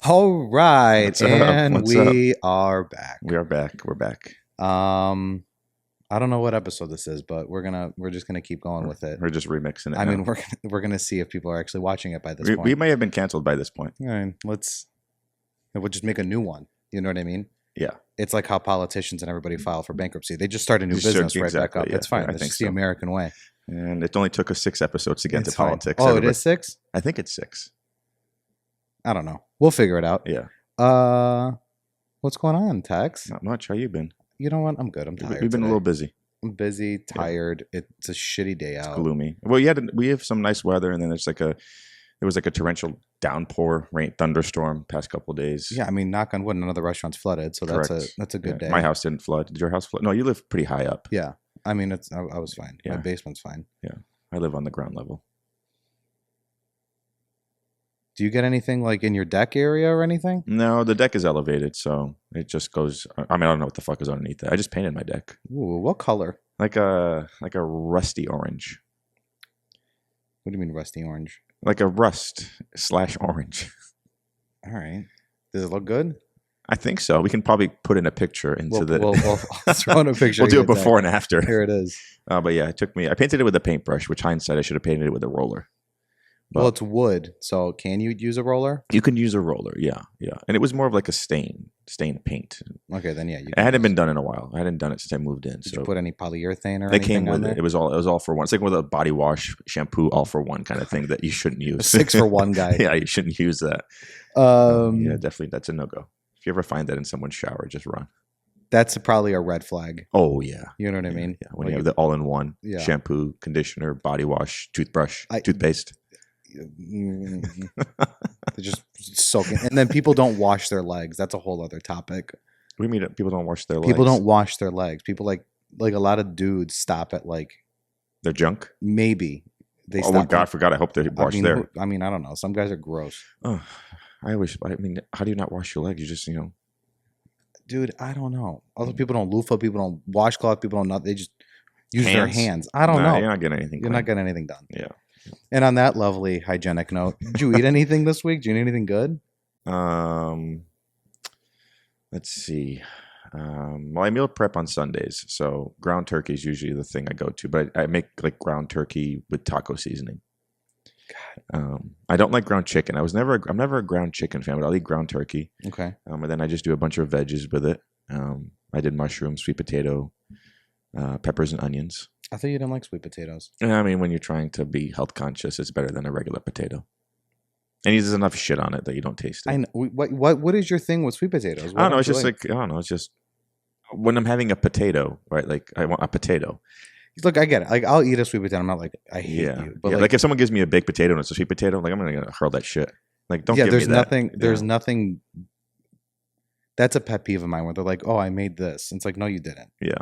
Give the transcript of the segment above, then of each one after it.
All right, What's up? and What's we are back. We're back. I don't know what episode this is, but we're just gonna keep going with it. We're just remixing it. I now. mean, we're gonna see if people are actually watching it by this we point. may have been canceled by this point. I mean, we'll just make a new one. You know what I mean? Yeah. It's like how politicians and everybody file for bankruptcy. They just start a new Just business start- right back exactly, up. yeah. It's fine. I It's think just the so. American way. And it only took us 6 episodes to get It's into fine. politics. Oh, Everybody- it is 6? I think it's 6. I don't know. We'll figure it out. Yeah. What's going on, Tex? Not much. How you been? You know what? I'm good. I'm tired. We've been a today. little busy. I'm busy, tired. It's a shitty day It's out. gloomy. Well, we have some nice weather, and then there was like a torrential downpour, rain, thunderstorm past couple of days. Yeah, I mean, knock on wood, none of the restaurants flooded, so Correct. that's a good day. My house didn't flood. Did your house flood? No, you live pretty high up. Yeah, I mean, I was fine. My Yeah. basement's fine. I live on the ground level. Do you get anything like in your deck area or anything? No, the deck is elevated, so it just goes. I mean, I don't know what the fuck is underneath it. I just painted my deck Ooh, what color? like a rusty orange, What do you mean rusty orange? like a rust/orange. All right. Does it look good? I think so. We can probably put in a picture into We'll throw in a picture. We'll of do your it before deck. and after. Here it is. But yeah, it took me. I painted it with a paintbrush, which hindsight I should have painted it with a roller. But Well, it's wood, so can you use a roller? you can use a roller, yeah, and it was more of like a stain paint. Okay, then yeah. It hadn't been done in a while. I hadn't done it since I moved in. Did so you put any polyurethane or they anything came on with there? it. It was all for one. It's like with a body wash, shampoo, all for one kind of thing that you shouldn't use. 6 for 1 guy. Yeah, you shouldn't use that. Yeah, definitely, that's a no go. If you ever find that in someone's shower, just run. That's probably a red flag. Oh yeah, You know what I mean? Yeah, when you have the all-in-one Yeah. shampoo, conditioner, body wash, toothbrush, I- toothpaste. They're just soaking, and then people don't wash their legs. That's a whole other topic. We mean people don't wash their legs. People don't wash their legs. People like a lot of dudes stop at like Their junk. maybe they. Oh stop my God, I at- forgot. I hope they wash I mean, their. I mean, I don't know. Some guys are gross, Oh, I mean, how do you not wash your legs? You just, dude. I don't know. Other people don't loofah. People don't washcloth. People don't. They just use their Hands. hands. I don't Nah, know. You're not getting anything. You're not getting anything done. Yeah. And on that lovely hygienic note, did you eat anything this week? Did you eat anything good? Let's see. Well, I meal prep on Sundays, so ground turkey is usually the thing I go to. But I make like ground turkey with taco seasoning. I don't like ground chicken. I'm never a ground chicken fan, but I'll eat ground turkey. Okay. And then I just do a bunch of veggies with it. I did mushrooms, sweet potato, peppers, and onions. I thought you didn't like sweet potatoes. And I mean, when you're trying to be health conscious, it's better than a regular potato. And there's enough shit on it that you don't taste it. I know. What is your thing with sweet potatoes? I don't know. It's just like, I don't know. It's just when I'm having a potato, right? Like I want a potato. Look, I get it. Like I'll eat a sweet potato. I'm not like I hate you, but yeah. Like if someone gives me a baked potato and it's a sweet potato, like I'm gonna hurl that shit. Like don't give there's me that. nothing. There's Yeah. nothing. That's a pet peeve of mine where they're like, "Oh, I made this." And it's like, no, you didn't. Yeah.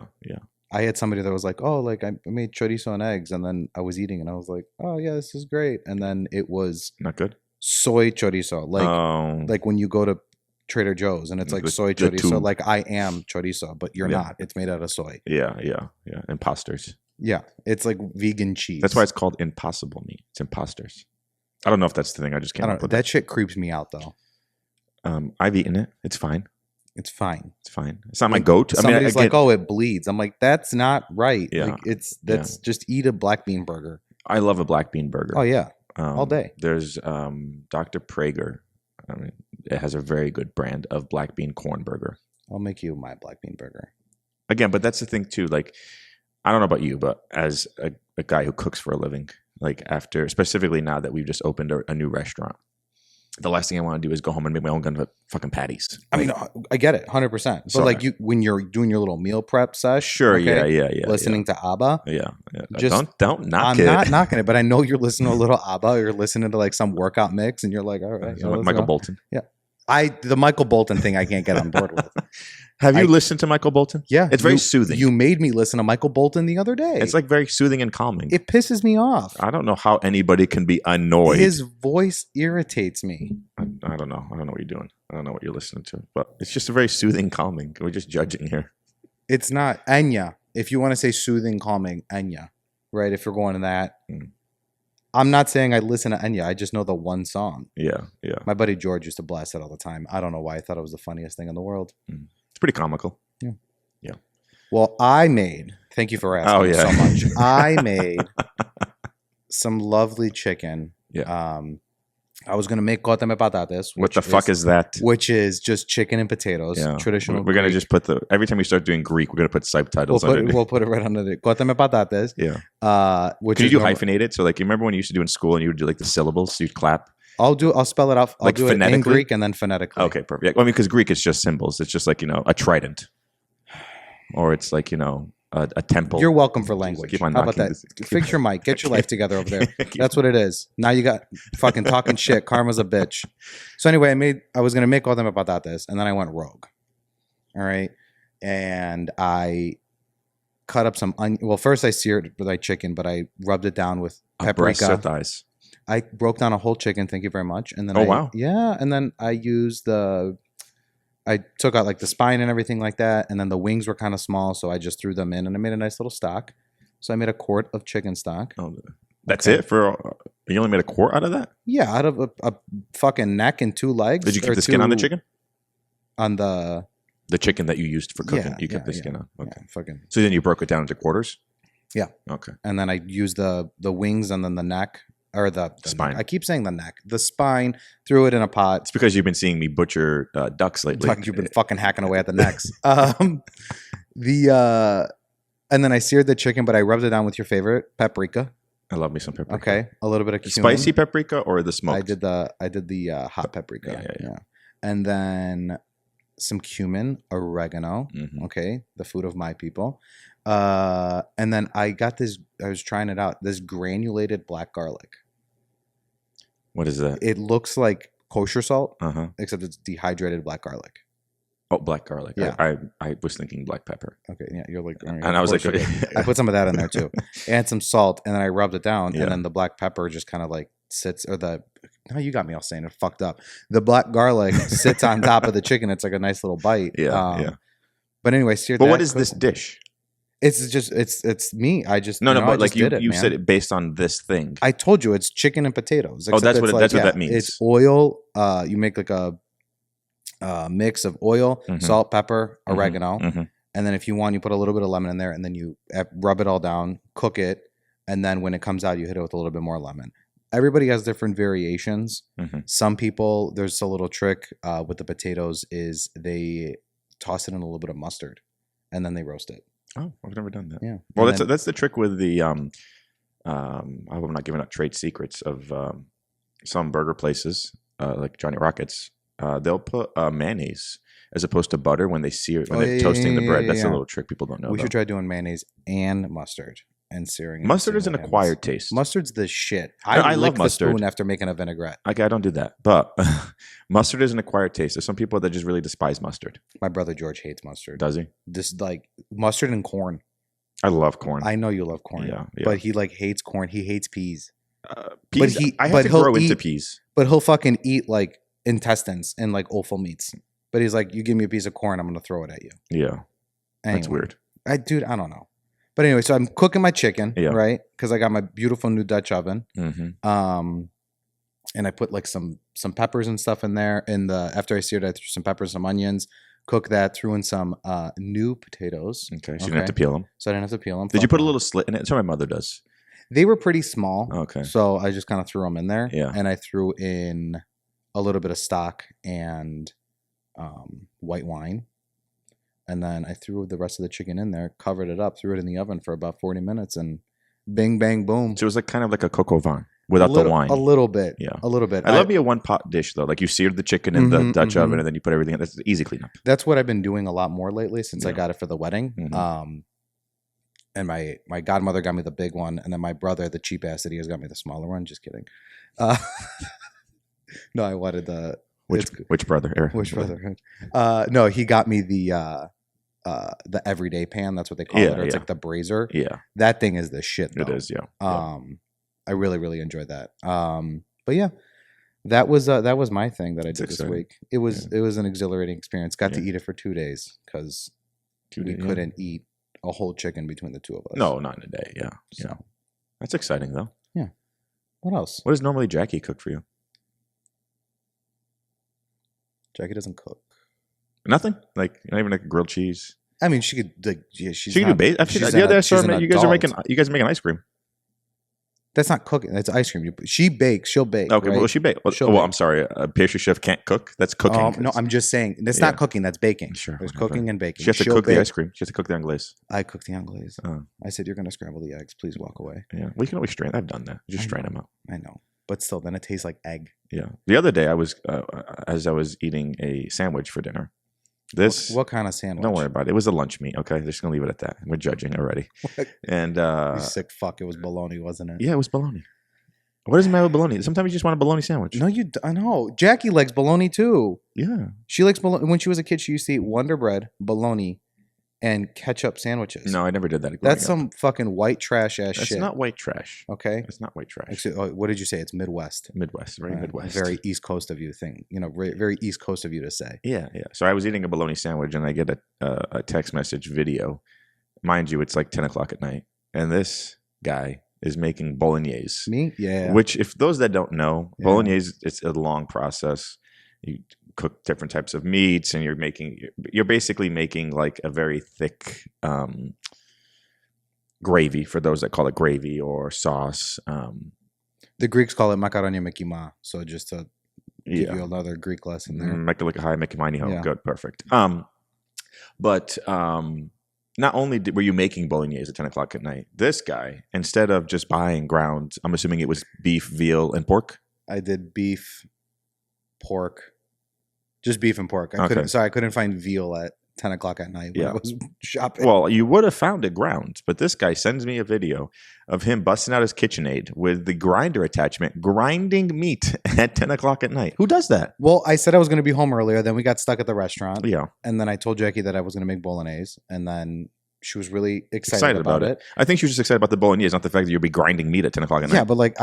I had somebody that was like, "Oh, like I made chorizo and eggs," and then I was eating, and I was like, "Oh yeah, this is great." And then it was Not good. soy chorizo, like when you go to Trader Joe's and it's like The- soy the chorizo. tube. Like I am chorizo, but you're Yeah. not. It's made out of soy. Yeah. Imposters. Yeah, it's like vegan cheese. That's why it's called impossible meat. It's imposters. I don't know if that's the thing. I just I can't. don't know. That shit creeps me out though. I've eaten it. It's fine. It's fine. It's fine. It's not my go-to. I mean, Somebody's like, "Oh, it bleeds." I'm like, "That's not right." Yeah. Like, just eat a black bean burger. I love a black bean burger. Oh yeah, all day. There's Dr. Prager. I mean, it has a very good brand of black bean corn burger. I'll make you my black bean burger. Again, but that's the thing too. Like, I don't know about you, but as a guy who cooks for a living, like specifically now that we've just opened a new restaurant, the last thing I want to do is go home and make my own gun of fucking patties. I mean, I get it, 100%. But So- like when you're doing your little meal prep sesh, Sure, okay, yeah. listening to ABBA. Yeah. Just- don't knock I'm it. not knocking it, but I know you're listening to a little ABBA. Or you're listening to like some workout mix, and you're like, all right, let's Michael go. Bolton. The Michael Bolton thing I can't get on board with. Have you I- listened to Michael Bolton? Yeah, It's very soothing. You made me listen to Michael Bolton the other day. It's like very soothing and calming. it pisses me off. I don't know how anybody can be annoyed. His voice irritates me. I don't know. I don't know what you're doing. I don't know what you're listening to. But it's just a very soothing, calming. We're just judging here. It's not Enya. If you want to say soothing, calming, Enya, right? If you're going to that, I'm not saying I listen to Enya. I just know the one song. Yeah, yeah. My buddy George used to blast it all the time. I don't know why. I thought it was the funniest thing in the world. It's pretty comical. Yeah. Yeah. Well, thank you for asking so much. I made some lovely chicken. Yeah. I was going to make kotame patates. What the fuck is that? Which is just chicken and potatoes. Yeah. Traditional We're going to Greek. just put every time we start doing Greek, we're going to put subtitles underneath. We'll put it right under the kotame patates. Yeah. Which Could you do hyphenated? So like, you remember when you used to do in school and you would do like the syllables? So you'd clap. I'll spell it out. I'll like do it in Greek and then phonetically. Okay, perfect. Yeah, well, I mean, because Greek is just symbols. It's just like, a trident. Or it's like, a temple. You're welcome for language. Keep on How about that? Fix your mic. Get your life together over there. That's what it is. Now you got fucking talking shit. Karma's a bitch. So anyway, I was gonna make all them about this, and then I went rogue. All right, and I cut up some onion. Well, first I seared my chicken, but I rubbed it down with paprika. Breast or thighs. I broke down a whole chicken. Thank you very much. And then wow. Yeah, and then I used I took out like the spine and everything like that, and then the wings were kind of small, so I just threw them in, and I made a nice little stock. So I made a quart of chicken stock. Oh, that's it for you only made a quart out of that? Yeah, out of a fucking neck and 2 legs. Did you keep the skin on the chicken? On the chicken that you used for cooking, yeah, you kept the skin on. Okay, fucking. So then you broke it down into quarters. Yeah. Okay. And then I used the wings and then the neck. Or the spine. Neck. I keep saying the neck. The spine, threw it in a pot. It's because you've been seeing me butcher ducks lately. You've been fucking hacking away at the necks. And then I seared the chicken, but I rubbed it down with your favorite paprika. I love me some paprika. Okay, a little bit of cumin. Spicy paprika or the smoked? I did the hot paprika. Yeah. And then some cumin, oregano. Mm-hmm. Okay, the food of my people. And then I got this. I was trying it out. This granulated black garlic. What is that? It looks like kosher salt, except it's dehydrated black garlic. Oh, black garlic. Yeah. I was thinking black pepper. Okay, yeah, you're like, and I was like, I put some of that in there too, and some salt, and then I rubbed it down, and then the black pepper just kind of like sits, no, you got me all saying it fucked up. The black garlic sits on top of the chicken. It's like a nice little bite. Yeah. But anyway, seared. But what is this dish? It's just it's me. I just no, but like you man. said it based on this thing. I told you it's chicken and potatoes. Oh, that's what that means. It's oil. You make like a mix of oil, salt, pepper, oregano, and then if you want, you put a little bit of lemon in there, and then you rub it all down, cook it, and then when it comes out, you hit it with a little bit more lemon. Everybody has different variations. Some people, there's a little trick with the potatoes is they toss it in a little bit of mustard, and then they roast it. Oh, I've never done that. Yeah. Well, that's the trick with the I hope I'm not giving out trade secrets of some burger places like Johnny Rockets. They'll put mayonnaise as opposed to butter when they're toasting the bread. That's a little trick people don't know. We should try doing mayonnaise and mustard and searing. Mustard is an acquired taste. Mustard's the shit. I love mustard. The spoon after making a vinaigrette. Okay, I don't do that, but mustard is an acquired taste. There's some people that just really despise mustard. My brother George hates mustard. Does he? This like mustard and corn. I love corn. I know you love corn. Yeah. But he like hates corn. He hates peas. Peas. I have to grow into peas. But he'll fucking eat like intestines and like offal meats. But he's like, you give me a piece of corn, I'm gonna throw it at you. Yeah. Anyway, that's weird. I don't know. But anyway, so I'm cooking my chicken, right? Because I got my beautiful new Dutch oven. And I put like some peppers and stuff in there. And after I seared it, I threw some peppers, some onions, cook that, threw in some new potatoes. Okay, so you didn't have to peel them. So I didn't have to peel them. Did you put a little slit in it? That's what my mother does. They were pretty small. Okay. So I just kind of threw them in there. Yeah. And I threw in a little bit of stock and white wine. And then I threw the rest of the chicken in there, covered it up, threw it in the oven for about 40 minutes, and bing, bang, boom. So it was like kind of like a coq au vin without the wine. A little bit. Yeah. A little bit. I love me a one-pot dish, though. Like you seared the chicken in the Dutch oven, and then you put everything in. That's easy cleanup. That's what I've been doing a lot more lately since I got it for the wedding. And my godmother got me the big one, and then my brother, the cheap ass idiot, has got me the smaller one. Just kidding. No, I wanted the... Which brother? Which brother? No, he got me the everyday pan. That's what they call it. Or it's like the brazier. Yeah, that thing is the shit. Though. It is. Yeah. I really really enjoyed that. But yeah, that was my thing that I did this week. It was an exhilarating experience. Got to eat it for 2 days because we couldn't eat a whole chicken between the two of us. No, not in a day. Yeah. So that's exciting though. Yeah. What else? What does normally Jackie cook for you? Jackie doesn't cook. Nothing? Like not even like grilled cheese? I mean, she could like she's She can do base. The other assortment, you guys are making ice cream. That's not cooking. That's ice cream. She bakes. She'll bake. Okay, right? well, she bakes. Well, I'm sorry. A pastry chef can't cook. That's cooking. No, I'm just saying. That's not cooking. That's baking. Sure. There's cooking and baking. She has to cook the ice cream. She has to cook the anglaise. I cook the anglaise. I said, you're going to scramble the eggs. Please walk away. Yeah. Well, you can always strain. I've done that. Just strain them out. I know. But still, then it tastes like egg. Yeah. The other day, as I was eating a sandwich for dinner. What kind of sandwich? Don't worry about it. It was a lunch meat. Okay, just gonna leave it at that. We're judging already. And you sick fuck. It was bologna, wasn't it? Yeah, it was bologna. What does it matter with bologna? Sometimes you just want a bologna sandwich. No, I know. Jackie likes bologna too. Yeah, she likes bologna. When she was a kid, she used to eat Wonder Bread, bologna, and ketchup sandwiches. No, I never did that. That's some fucking white trash ass shit. It's not white trash. Okay, it's not white trash. Actually, what did you say? It's Midwest. Midwest, very Midwest. Very East Coast of you thing. Very East Coast of you to say. Yeah. So I was eating a bologna sandwich, and I get a text message video. Mind you, it's like 10 o'clock at night, and this guy is making bolognese. Me? Yeah. Which, if those that don't know, bolognese, it's a long process. You cook different types of meats, and you're basically making like a very thick gravy, for those that call it gravy or sauce. The Greeks call it makaroni mekima. So just to give you another Greek lesson there. Yeah. Good, perfect. But not only were you making bolognese at 10 o'clock at night, this guy, instead of just buying ground, I'm assuming it was beef, veal, and pork? I did beef, pork, just beef and pork. I couldn't find veal at 10 o'clock at night when I was shopping. Well, you would have found it ground, but this guy sends me a video of him busting out his KitchenAid with the grinder attachment, grinding meat at 10 o'clock at night. Who does that? Well, I said I was going to be home earlier. Then we got stuck at the restaurant. Yeah. And then I told Jackie that I was going to make bolognese. And then she was really excited about it. I think she was just excited about the bolognese, not the fact that you'll be grinding meat at 10 o'clock at night. Yeah, but like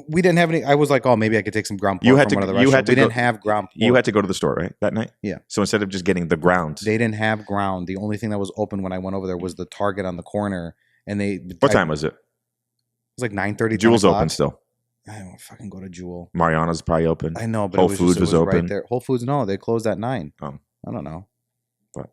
we didn't have any. I was like, oh, maybe I could take some ground pork from one of the restaurants. We didn't have ground pork. You had to go to the store, right, that night? Yeah. So instead of just getting the ground. They didn't have ground. The only thing that was open when I went over there was the Target on the corner. And What time was it? It was like 9:30. Jewel's open still. I don't fucking go to Jewel. Mariana's probably open. I know, but Whole Foods was open. Right there. Whole Foods, no, they closed at 9. Oh. I don't know. What?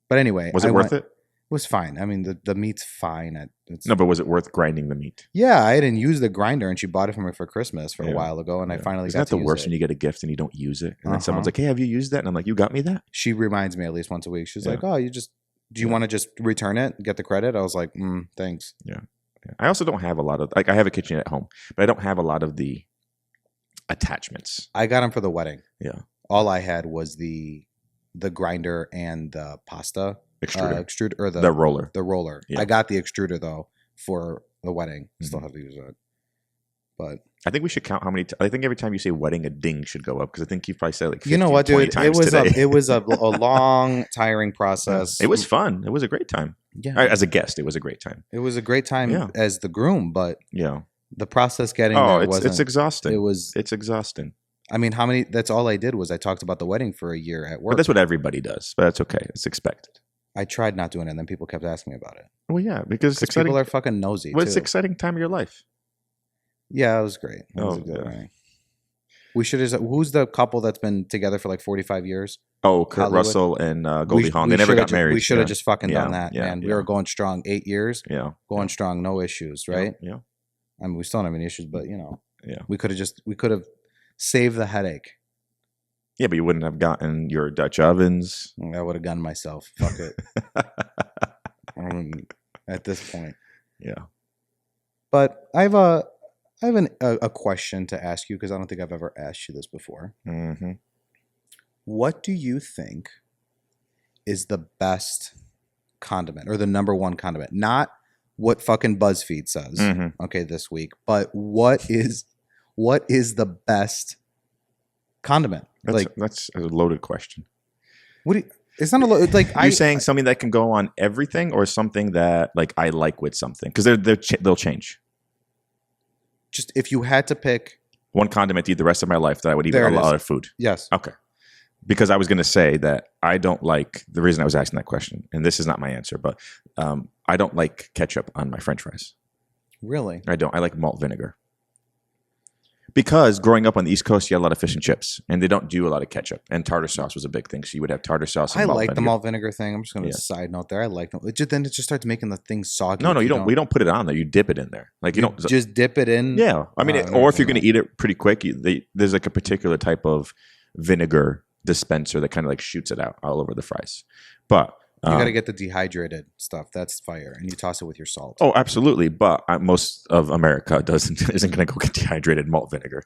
But anyway. Was it worth it? It was fine. I mean, the meat's fine. No, but was it worth grinding the meat? Yeah, I didn't use the grinder, and she bought it for me for Christmas a while ago, and I finally Isn't got to use it. Isn't that the worst when you get a gift and you don't use it? And then someone's like, hey, have you used that? And I'm like, you got me that? She reminds me at least once a week. She's like, oh, do you want to just return it, get the credit? I was like, thanks. Yeah. I also don't have a lot of, I have a kitchen at home, but I don't have a lot of the attachments. I got them for the wedding. Yeah. All I had was the grinder and the pasta. Extruder. Or the roller. The roller. Yeah. I got the extruder though for the wedding. Still have to use it. But I think we should count how many. I think every time you say wedding, a ding should go up because I think you've probably said like 15, 20 times today. It was a long, tiring process. It was fun. It was a great time. Yeah. As a guest, it was a great time. It was a great time as the groom, but the process getting there wasn't. It's exhausting. It's exhausting. I mean, that's all I did was I talked about the wedding for a year at work. But that's what everybody does. But that's okay. It's expected. I tried not doing it, and then people kept asking me about it. Well, yeah, because people are fucking nosy. Well, it's an exciting time of your life. Yeah, it was great. It was a good night. We should. Who's the couple that's been together for like 45 years? Oh, Kurt Hollywood. Russell and Goldie Hawn. They never got married. We should have just fucking done that, man. We were going strong 8 years. Yeah, going strong, no issues, right? Yeah. I mean, we still don't have any issues, but yeah, we could have saved the headache. Yeah, but you wouldn't have gotten your Dutch ovens. I would have gunned myself. Fuck it. At this point. Yeah. But I have a question to ask you because I don't think I've ever asked you this before. Mm-hmm. What do you think is the best condiment or the number one condiment? Not what fucking BuzzFeed says, okay, this week, but what is the best condiment? That's a loaded question. It's not a load. Like you're saying something that can go on everything, or something that like I like with something because they'll change. Just if you had to pick one condiment to eat the rest of my life that I would eat a lot of food. Yes. Okay. Because I was going to say that I don't like the reason I was asking that question, and this is not my answer, but I don't like ketchup on my French fries. Really? I don't. I like malt vinegar. Because growing up on the East Coast, you had a lot of fish and chips, and they don't do a lot of ketchup. And tartar sauce was a big thing, so you would have tartar sauce. And I malt like the vinegar. malt vinegar thing. I'm just going to side note there. I like them. Then it just starts making the thing soggy. No, you don't. We don't put it on there. You dip it in there. Like you don't just dip it in. Yeah, I mean, or if you're going to eat it pretty quick, there's like a particular type of vinegar dispenser that kind of like shoots it out all over the fries. But you got to get the dehydrated stuff. That's fire, and you toss it with your salt. Oh, absolutely. But most of America isn't going to go get dehydrated malt vinegar.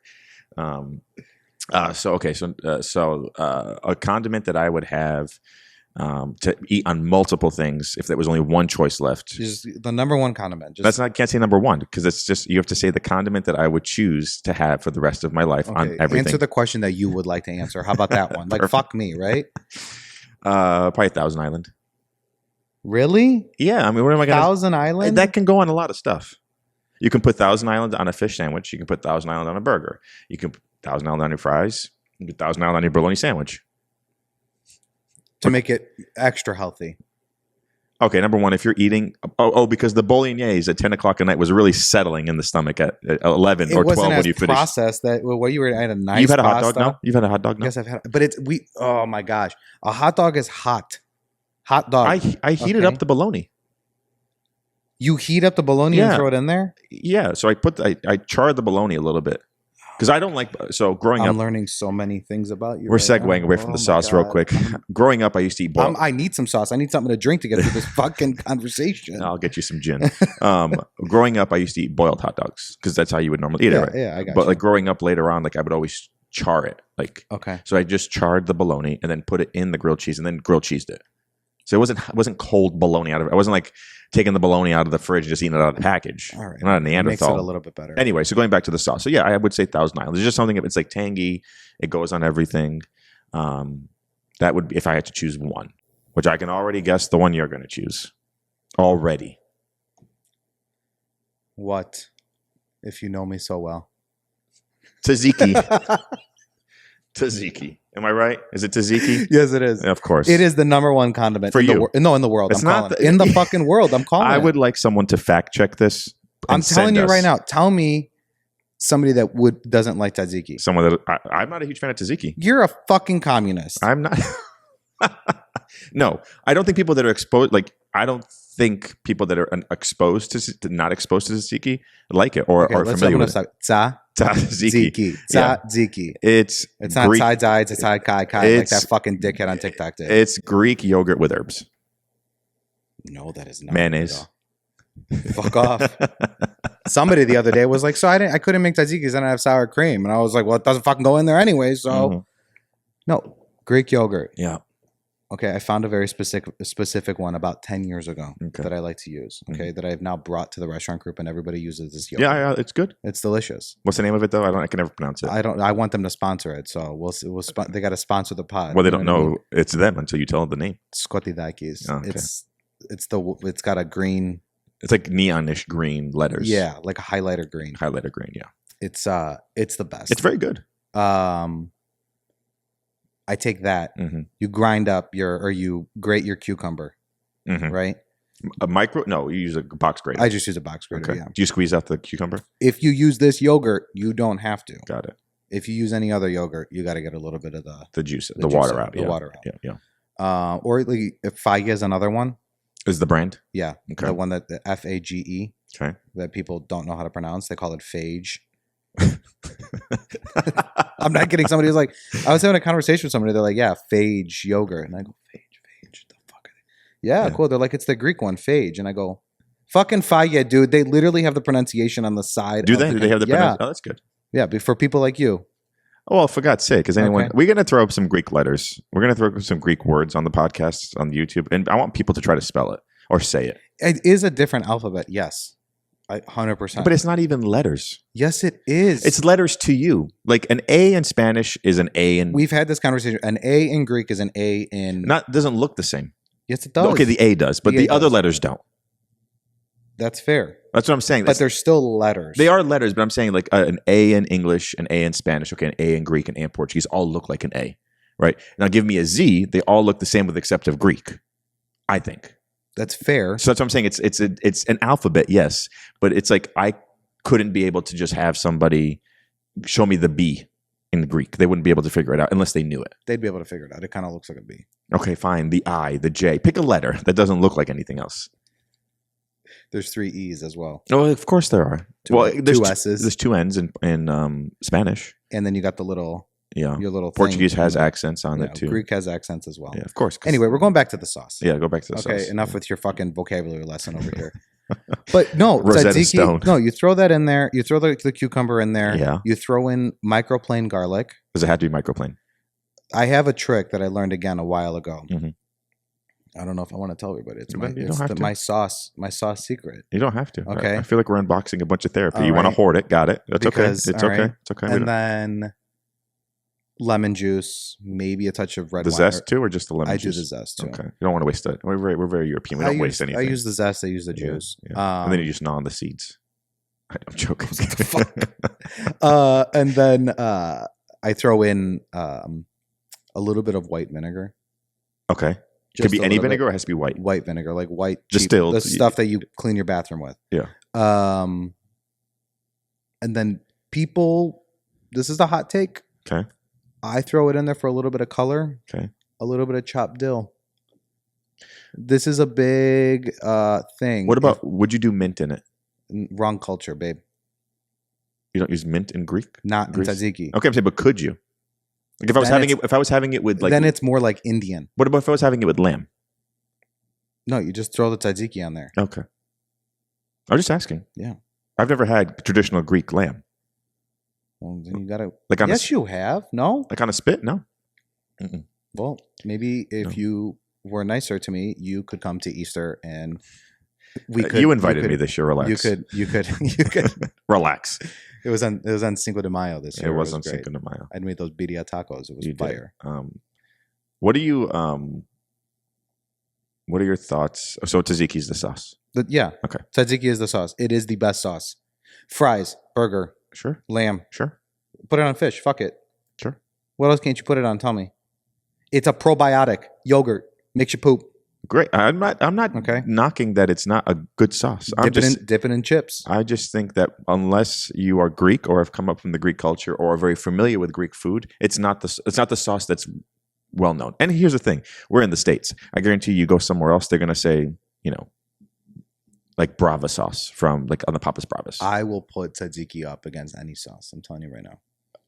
So a condiment that I would have to eat on multiple things if there was only one choice left. Just the number one condiment. I can't say number one because it's just you have to say the condiment that I would choose to have for the rest of my life on everything. Answer the question that you would like to answer. How about that one? Like fuck me, right? Probably Thousand Island. Really? Yeah, I mean, what am I going to... Thousand Island? That can go on a lot of stuff. You can put Thousand Island on a fish sandwich. You can put Thousand Island on a burger. You can put Thousand Island on your fries. You can put Thousand Island on your bologna sandwich. To make it extra healthy. Okay, number one, if you're eating... because the bolognese at 10 o'clock at night was really settling in the stomach at 11 or 12 when you finished. Processed that... What you were at a nice You've had a pasta. hot dog now? You've had a hot dog now? Yes, I've had... But oh my gosh. A hot dog is hot. Hot dog. I heated up the bologna. You heat up the bologna and throw it in there? Yeah. So I charred the bologna a little bit. Because I don't like... So growing up... I'm learning so many things about you. We're segueing away from the sauce real quick. Growing up, I used to eat boiled... I need some sauce. I need something to drink to get through this fucking conversation. I'll get you some gin. Growing up, I used to eat boiled hot dogs because that's how you would normally eat it, right? Yeah, I got But like growing up later on, like I would always char it. So I just charred the bologna and then put it in the grilled cheese and then grilled cheesed it. So it wasn't cold bologna out of it. I wasn't like taking the bologna out of the fridge and just eating it out of the package. All right. I'm not a Neanderthal. Makes it a little bit better. Anyway, so going back to the sauce. So yeah, I would say Thousand Island. It's just something, it's like tangy. It goes on everything. That would be if I had to choose one, which I can already guess the one you're going to choose already. What? If you know me so well. Tzatziki. Tzatziki. Am I right? Is it tzatziki? Yes, it is. Of course. It is the number one condiment for you. In the world. It's in the fucking world. I'm calling. I would like someone to fact check this. I'm telling you right now. Tell me somebody that doesn't like tzatziki. Someone that I'm not a huge fan of tzatziki. You're a fucking communist. I'm not. No, I don't think people that are exposed. Like I don't think people that are exposed to not exposed to tzatziki like it or are familiar with it. Tzatziki. Tzatziki. It's not Greek, Tsai, it's Tsai Kai Kai like that fucking dickhead on TikTok did. It's Greek yogurt with herbs. No, that is not mayonnaise. Fuck off. Somebody the other day was like, so I couldn't make tzatziki because I didn't have sour cream, and I was like, well, it doesn't fucking go in there anyway. So no, Greek yogurt. Yeah. Okay, I found a very specific one about 10 years ago that I like to use. Okay, that I have now brought to the restaurant group, and everybody uses this yogurt. Yeah, it's good. It's delicious. What's the name of it though? I can never pronounce it. I want them to sponsor it, so they got to sponsor the pod. Well, they don't know it's them until you tell them the name. Skotidakis. Oh, okay. It's got a green. It's like neonish green letters. Yeah, like a highlighter green. Highlighter green. Yeah. It's the best. It's very good. I take that. Mm-hmm. You grind up you grate your cucumber, right? A micro? No, you use a box grater. I just use a box grater. Okay. Yeah. Do you squeeze out the cucumber? If you use this yogurt, you don't have to. Got it. If you use any other yogurt, you got to get a little bit of the juice, the water out. The water out. Yeah. Or like, if Feige is another one. Is the brand? Yeah. Okay. The one that the Fage. Okay. That people don't know how to pronounce. They call it phage. I'm not kidding. Somebody was like, I was having a conversation with somebody. They're like, yeah, phage yogurt. And I go, phage. The fuck are they? Yeah, cool. They're like, it's the Greek one, phage. And I go, fucking Feige, dude. They literally have the pronunciation on the side. Do they? Do they have the pronunciation? Oh, that's good. Yeah, but for people like you. Oh, well, for God's sake, is anyone... Okay. We're going to throw up some Greek letters. We're going to throw up some Greek words on the podcast, on YouTube. And I want people to try to spell it or say it. It is a different alphabet, yes. 100%. But it's not even letters. Yes, it is. It's letters to you. Like an A in Spanish is an A in... We've had this conversation. An A in Greek is an A in... Doesn't look the same. Yes, it does. Okay, the A does, but the other letters don't. That's fair. That's what I'm saying. But they're still letters. They are letters, but I'm saying like an A in English, an A in Spanish, okay, an A in Greek, and A in Portuguese all look like an A, right? Now give me a Z, they all look the same with the exception of Greek, I think. That's fair. So that's what I'm saying. It's an alphabet, yes, but it's like I couldn't be able to just have somebody show me the B in Greek. They wouldn't be able to figure it out unless they knew it. They'd be able to figure it out. It kind of looks like a B. Okay, fine. The I, the J. Pick a letter that doesn't look like anything else. There's 3 E's as well. Oh, of course there are. There's 2 S's. There's 2 N's in Spanish. And then you got the little, your little Portuguese thing, has accents on it too. Greek has accents as well. Yeah, of course. Anyway, we're going back to the sauce. Yeah, go back to the sauce. Okay, enough with your fucking vocabulary lesson over here. But no, Rosetta Stone. No, you throw that in there. You throw the cucumber in there. Yeah. You throw in microplane garlic. Does it have to be microplane? I have a trick that I learned again a while ago. Mm-hmm. I don't know if I want to tell everybody. It's my sauce secret. You don't have to. Okay. I feel like we're unboxing a bunch of therapy. All you want to right. hoard it. Got it. That's Because, okay. It's all okay. right. It's okay. And then lemon juice, maybe a touch of red the wine. zest too, or just the lemon I juice? do the zest too. Okay. You don't want to waste it. We're very European. We don't waste anything. I use the zest. I use the juice. Yeah. And then you just gnaw on the seeds. I'm joking. What the fuck? And then I throw in a little bit of white vinegar. Okay. Could be any vinegar, or it has to be white. White vinegar, like white distilled, the stuff that you clean your bathroom with. Yeah. And then people, this is the hot take. Okay. I throw it in there for a little bit of color. Okay. A little bit of chopped dill. This is a big thing. What about? Would you do mint in it? Wrong culture, babe. You don't use mint in Greek? Not in tzatziki. Okay, I'm saying, but could you? Like if I was having it with like, then it's more like Indian. What about if I was having it with lamb? No, you just throw the tzatziki on there. Okay. I was just asking. Yeah. I've never had traditional Greek lamb. Well, then you gotta. Like on yes, you have. No. Like on a spit? No. Mm-mm. Well, maybe if you were nicer to me, you could come to Easter and we could. You invited me this year. Relax. You could. Relax. It was on Cinco de Mayo this year. It was on Cinco de Mayo. I made those birria tacos. It was fire. What do you? What are your thoughts? So tzatziki is the sauce. Yeah. Okay. Tzatziki is the sauce. It is the best sauce. Fries, burger, Sure. lamb. Sure. Put it on fish. Fuck it. Sure. What else can't you put it on? Tell me. It's a probiotic. Yogurt makes you poop. Great. I'm not Okay. knocking that it's not a good sauce. Dip it in chips. I just think that unless you are Greek or have come up from the Greek culture or are very familiar with Greek food, it's not the sauce that's well known. And here's the thing: we're in the States. I guarantee you go somewhere else, they're going to say, like Brava sauce from like on the Papa's Bravas. I will put tzatziki up against any sauce. I'm telling you right now.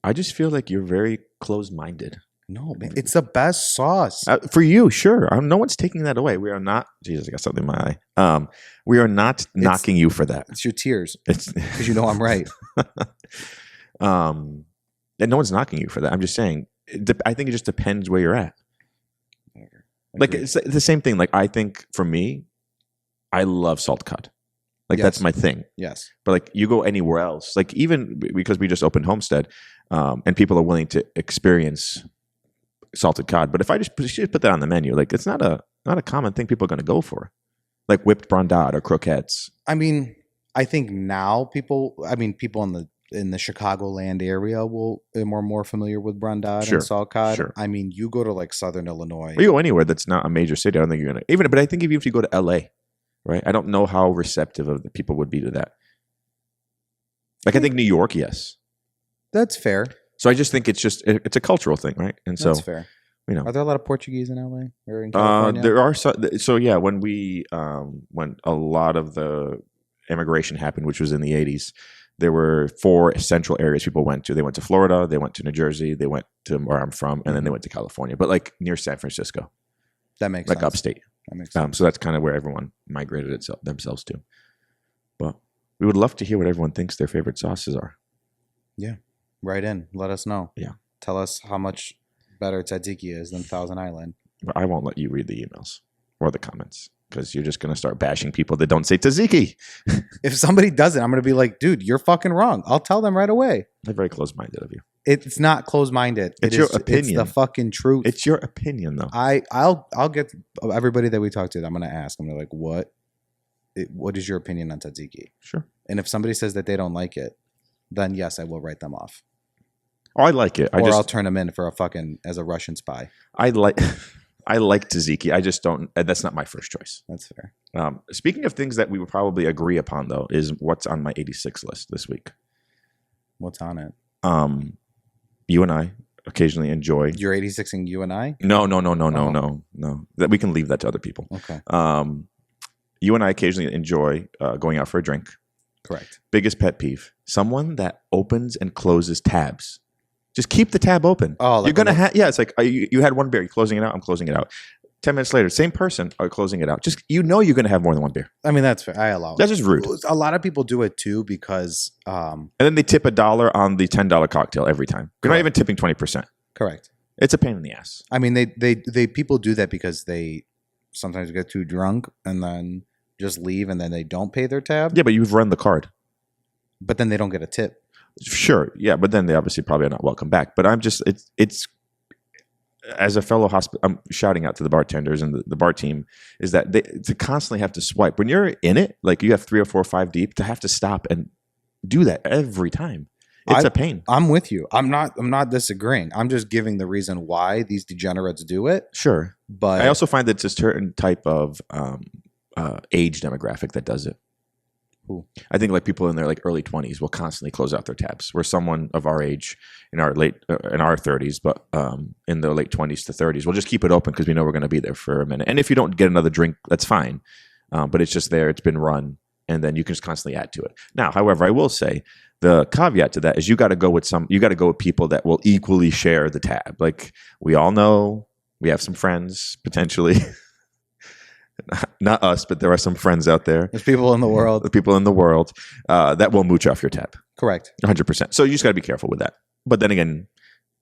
I just feel like you're very closed-minded. No, man, it's the best sauce for you. Sure, no one's taking that away. We are not. Jesus, I got something in my eye. We are not knocking you for that. It's your tears. It's because you know I'm right. And no one's knocking you for that. I'm just saying. I think it just depends where you're at. Like it's the same thing. Like I think for me, I love salt cut. Like that's my thing. Yes. But like you go anywhere else, like even because we just opened Homestead, and people are willing to experience salted cod. But if I just put that on the menu, like it's not a common thing people are going to go for, like whipped brandade or croquettes. I mean, I think now people in the Chicagoland area are more familiar with brandade and salt cod. Sure. I mean, you go to like Southern Illinois. Or you go anywhere that's not a major city. I don't think you're gonna but I think even if you go to LA, right? I don't know how receptive of the people would be to that. Like I think New York, yes. That's fair. So I just think it's a cultural thing, right? And so that's fair. Are there a lot of Portuguese in LA or in California? There are. So yeah, when when a lot of the immigration happened, which was in the 80s, there were 4 central areas people went to. They went to Florida, they went to New Jersey, they went to where I'm from, and then they went to California, but like near San Francisco. That makes sense. Like upstate. That makes sense. So that's kind of where everyone migrated themselves to. But we would love to hear what everyone thinks their favorite sauces are. Yeah. Write in. Let us know. Yeah. Tell us how much better tzatziki is than Thousand Island. But I won't let you read the emails or the comments because you're just going to start bashing people that don't say tzatziki. If somebody does it, I'm going to be like, dude, you're fucking wrong. I'll tell them right away. They're very close-minded of you. It's not closed-minded. It's your opinion. It's the fucking truth. It's your opinion, though. I'll get everybody that we talk to. I'm going to ask. I'm gonna be like, what is your opinion on tzatziki? Sure. And if somebody says that they don't like it, then yes, I will write them off. Oh, I like it. I'll turn them in for as a Russian spy. I like tzatziki. I just don't. That's not my first choice. That's fair. Speaking of things that we would probably agree upon, though, is what's on my 86 list this week. What's on it? You and I occasionally enjoy. You're 86ing you and I? No. That we can leave that to other people. Okay. You and I occasionally enjoy going out for a drink. Correct. Biggest pet peeve: someone that opens and closes tabs. Just keep the tab open. Oh, like you're gonna have. Yeah, it's like you had one beer. You're closing it out. I'm closing it out. 10 minutes later, same person are closing it out. Just you're going to have more than one beer. I mean, that's fair. I allow it. That's just rude. A lot of people do it too because. And then they tip $1 on the $10 cocktail every time. You're not even tipping 20%. Correct. It's a pain in the ass. I mean, they people do that because they sometimes get too drunk and then just leave and then they don't pay their tab. Yeah, but you've run the card. But then they don't get a tip. Sure, yeah, but then they obviously probably are not welcome back. But I'm just it's as a fellow I'm shouting out to the bartenders and the bar team is that they to constantly have to swipe when you're in it, like you have 3 or 4 or 5 deep, to have to stop and do that every time. It's a pain. I'm with you. I'm not disagreeing. I'm just giving the reason why these degenerates do it. Sure, but I also find that it's a certain type of age demographic that does it. Ooh. I think like people in their like early 20s will constantly close out their tabs. Where someone of our age, in our 30s, but in their late 20s to 30s, we'll just keep it open because we know we're going to be there for a minute. And if you don't get another drink, that's fine. But it's just there. It's been run, and then you can just constantly add to it. Now, however, I will say the caveat to that is you got to go with people that will equally share the tab. Like we all know, we have some friends potentially. Not us, but there are some friends out there. There's people in the world. That will mooch off your tab. Correct. 100%. So you just got to be careful with that. But then again,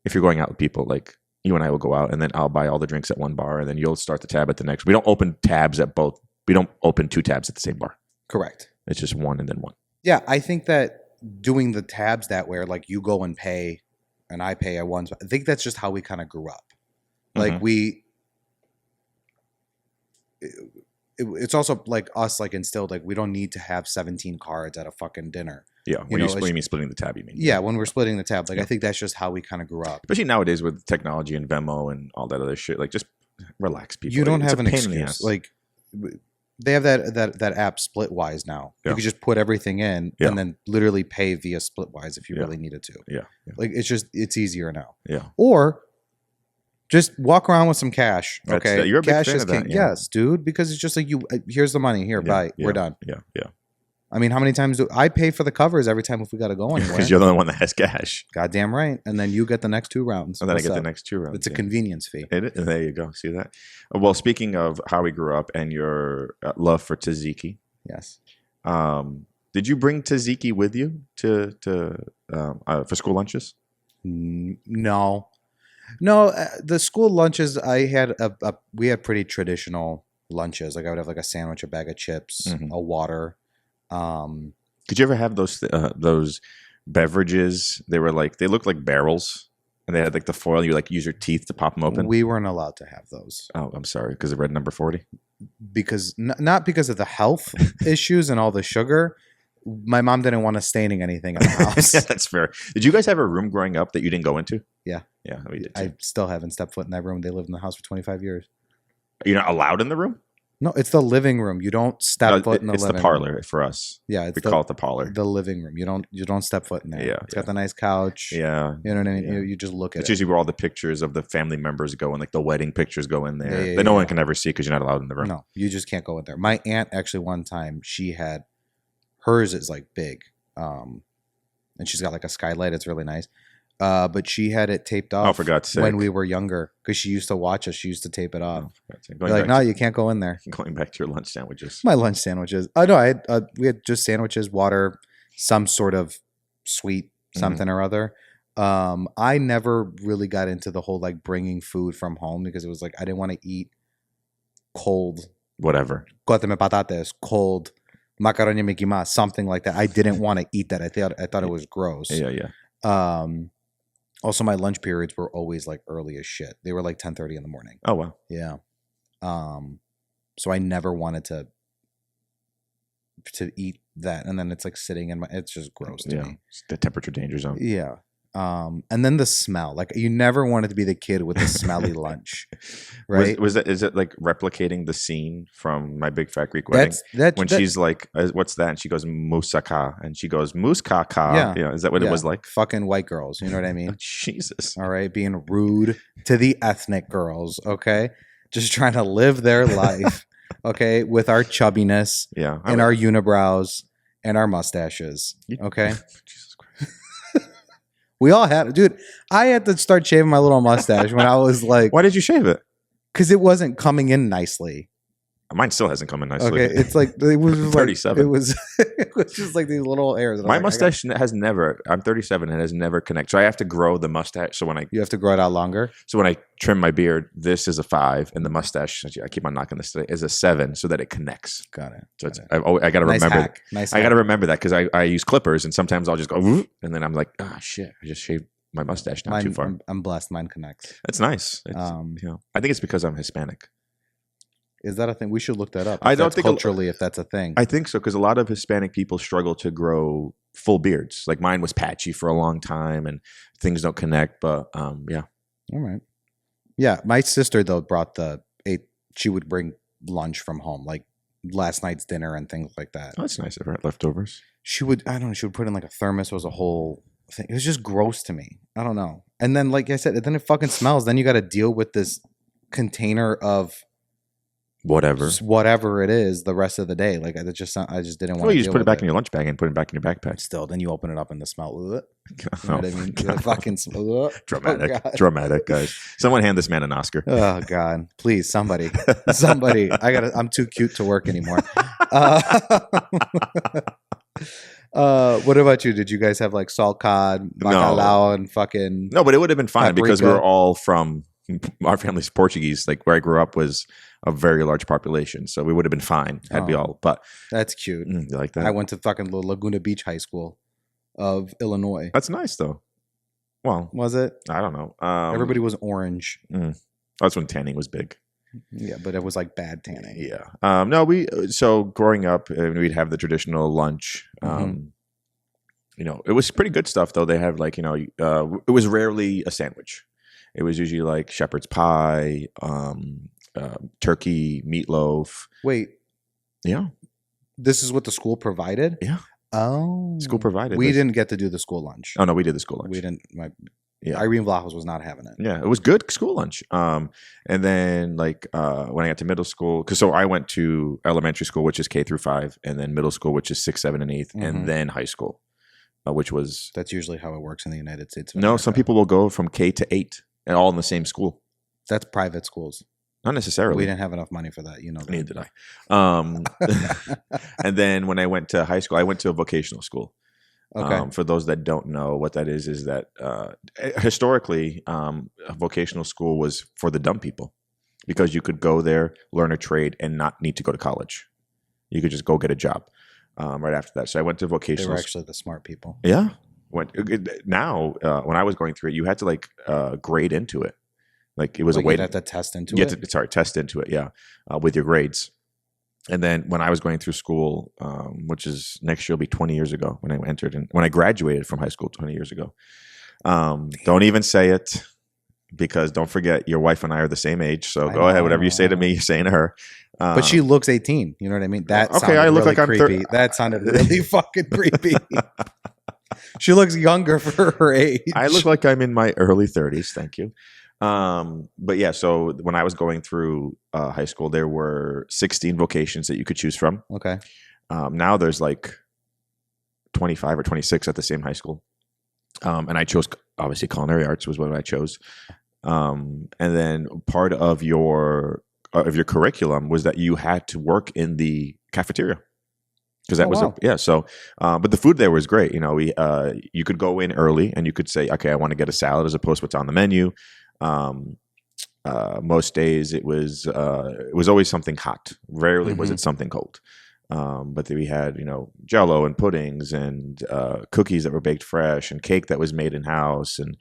if you're going out with people, like you and I will go out and then I'll buy all the drinks at one bar and then you'll start the tab at the next. We don't open tabs at both. We don't open 2 tabs at the same bar. Correct. It's just one and then one. Yeah, I think that doing the tabs that way, like you go and pay and I pay at once, I think that's just how we kind of grew up. Like it's also like us like instilled like we don't need to have 17 cards at a fucking dinner. Yeah, when you mean splitting the tab, you mean? Yeah, when we're splitting the tab. Like I think that's just how we kind of grew up. Especially nowadays with technology and Venmo and all that other shit. Like just relax, people. You don't have an excuse. Like they have that app Splitwise now. Yeah. You can just put everything in and then literally pay via Splitwise if you really needed to. Yeah. Like it's easier now. Yeah. Or just walk around with some cash. Okay. You're a big cash fan is of that, king. Yes, dude. Because it's just like here's the money. Here, bye. We're done. Yeah. I mean, how many times do I pay for the covers every time if we got to go anywhere? Because you're the only one that has cash. Goddamn right. And then you get the next 2 rounds. And then I get the next 2 rounds. It's a convenience fee. There you go. See that? Well, speaking of how we grew up and your love for tzatziki. Yes. Did you bring tzatziki with you for school lunches? No. The school lunches I had we had pretty traditional lunches. Like I would have like a sandwich, a bag of chips, a water. Did you ever have those beverages? They looked like barrels, and they had like the foil. You like use your teeth to pop them open. We weren't allowed to have those. Oh, I'm sorry, because it read number 40. Because not because of the health issues and all the sugar. My mom didn't want us staining anything in the house. Yeah, that's fair. Did you guys have a room growing up that you didn't go into? Yeah. Yeah, we did too. I still haven't stepped foot in that room. They lived in the house for 25 years. You're not allowed in the room? No, it's the living room. You don't step foot in the living room. It's the parlor for us. Yeah, we call it the parlor. The living room. You don't step foot in there. Yeah, it's got the nice couch. Yeah, you know what I mean. Yeah. You just look at it. It's usually where all the pictures of the family members go, and like the wedding pictures go in there. Yeah, that no one can ever see because you're not allowed in the room. No, you just can't go in there. My aunt actually one time she had hers is like big, and she's got like a skylight. It's really nice. But she had it taped off. Oh, for God's sake. When we were younger, because she used to watch us. She used to tape it off. Oh, like, no, you can't go in there. Going back to your lunch sandwiches. My lunch sandwiches. Oh no, we had just sandwiches, water, some sort of sweet something or other. I never really got into the whole like bringing food from home because it was like I didn't want to eat cold. Whatever. Cóteme patates, cold macaroni Mickey Mouse, something like that. I didn't want to eat that. I thought it was gross. Yeah. Also, my lunch periods were always like early as shit. They were like 10:30 in the morning. Oh wow. Yeah. So I never wanted to eat that, and then it's like sitting in my. It's just gross to me. It's the temperature danger zone. Yeah. And then the smell. Like you never wanted to be the kid with the smelly lunch, right? Is it like replicating the scene from My Big Fat Greek Wedding? She's like, "What's that?" And she goes, "Moussaka," and she goes, "Moussaka." Yeah. Is that what it was like? Fucking white girls. You know what I mean? Oh, Jesus. All right, being rude to the ethnic girls. Okay, just trying to live their life. Okay, with our chubbiness, and our unibrows and our mustaches. Okay. Jesus Christ. We all had, dude. I had to start shaving my little mustache when I was like, why did you shave it? Because it wasn't coming in nicely. Mine still hasn't come in nicely. Okay, it's like it was 37. Like, it was just like these little hairs. My mustache has never. I'm 37 and has never connected. So I have to grow the mustache. So you have to grow it out longer. So when I trim my beard, this is a 5, and the mustache, I keep on knocking this today, is a 7, so that it connects. Got it. So I got to remember. Nice. I got to remember that because I use clippers, and sometimes I'll just go, and then I'm like, oh shit, I just shaved my mustache not too far. I'm blessed. Mine connects. That's nice. I think it's because I'm Hispanic. Is that a thing? We should look that up. I don't think culturally, if that's a thing. I think so because a lot of Hispanic people struggle to grow full beards. Like mine was patchy for a long time, and things don't connect. But yeah. All right. Yeah, my sister though she would bring lunch from home, like last night's dinner and things like that. Oh, that's nice of her. Leftovers. She would. I don't know. She would put in like a thermos. It was a whole thing. It was just gross to me. I don't know. And then, like I said, then it fucking smells. Then you got to deal with this container of whatever it is the rest of the day. Like I just didn't want. Well, you just put it back in your lunch bag and put it back in your backpack. Still, then you open it up and the smell. You know what I mean? Fucking smell. Dramatic, guys. Someone hand this man an Oscar. Oh God, please, somebody. I'm too cute to work anymore. What about you? Did you guys have like salt cod, bacalao, and fucking? No, but it would have been fine because we're all from. Our family's Portuguese. Like where I grew up was a very large population, so we would have been fine had we all. But that's cute. You like that? I went to fucking Laguna Beach High School of Illinois. That's nice though. Well, was it? I don't know. Everybody was orange. That's when tanning was big. Yeah, but it was like bad tanning. Yeah. So growing up, we'd have the traditional lunch. It was pretty good stuff though. They have like it was rarely a sandwich. It was usually like shepherd's pie, turkey, meatloaf. Wait. Yeah. This is what the school provided? Yeah. Oh. School provided. We didn't get to do the school lunch. Oh, no, we did the school lunch. We didn't. Irene Vlahos was not having it. Yeah, it was good school lunch. And then like when I got to middle school, so I went to elementary school, which is K through 5, and then middle school, which is 6, 7, and 8th, and then high school, which was... That's usually how it works in the United States. No, some people will go from K to 8. And all in the same school. That's private schools. Not necessarily. We didn't have enough money for that. That. Neither did I. And then when I went to high school, I went to a vocational school. Okay. For those that don't know what that is that historically, a vocational school was for the dumb people because you could go there, learn a trade, and not need to go to college. You could just go get a job right after that. So I went to vocational. They were actually the smart people. Yeah. When I was going through it, you had to like grade into it. Like it was a way to test into it. Test into it. Yeah, with your grades. And then when I was going through school, which is next year will be 20 years ago when I entered and when I graduated from high school 20 years ago. Don't even say it because don't forget your wife and I are the same age. So go ahead, whatever you say to me, you're saying to her. But she looks 18. You know what I mean? That okay. I look really like creepy. I'm that sounded really fucking creepy. She looks younger for her age. I look like I'm in my early 30s. Thank you. But yeah, so when I was going through high school, there were 16 vocations that you could choose from. Okay. Now there's like 25 or 26 at the same high school. And I chose, obviously, culinary arts was what I chose. And then part of your curriculum was that you had to work in the cafeteria. Because that was So, but the food there was great. You could go in early and you could say, okay, I want to get a salad as opposed to what's on the menu. Most days it was always something hot. Rarely was it something cold. But then we had Jell-O and puddings and cookies that were baked fresh and cake that was made in house and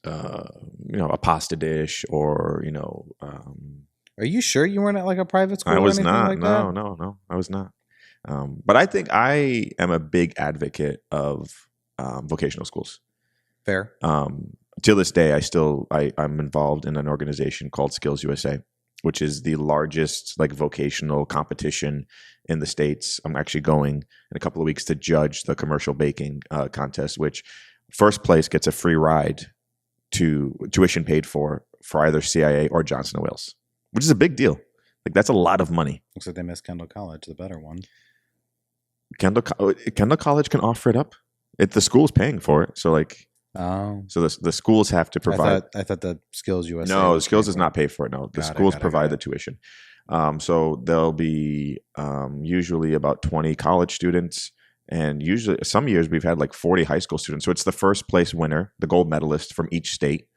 a pasta dish or Are you sure you weren't at like a private school? I was or not. Like No, that? no, I was not. But I think I am a big advocate of vocational schools. Fair. Till this day, I'm involved in an organization called Skills USA, which is the largest like vocational competition in the States. I'm actually going in a couple of weeks to judge the commercial baking contest, which first place gets a free ride to tuition paid for either CIA or Johnson & Wales, which is a big deal. Like that's a lot of money. Looks like they missed Kendall College, the better one. Kendall College can offer it up. The school's paying for it, so like. Oh, so the schools have to provide. I thought the Skills USA. No, the Skills does not pay for it. No, the schools provide the tuition. So there'll be usually about 20 college students, and usually some years we've had like 40 high school students. So it's the first place winner, the gold medalist from each state,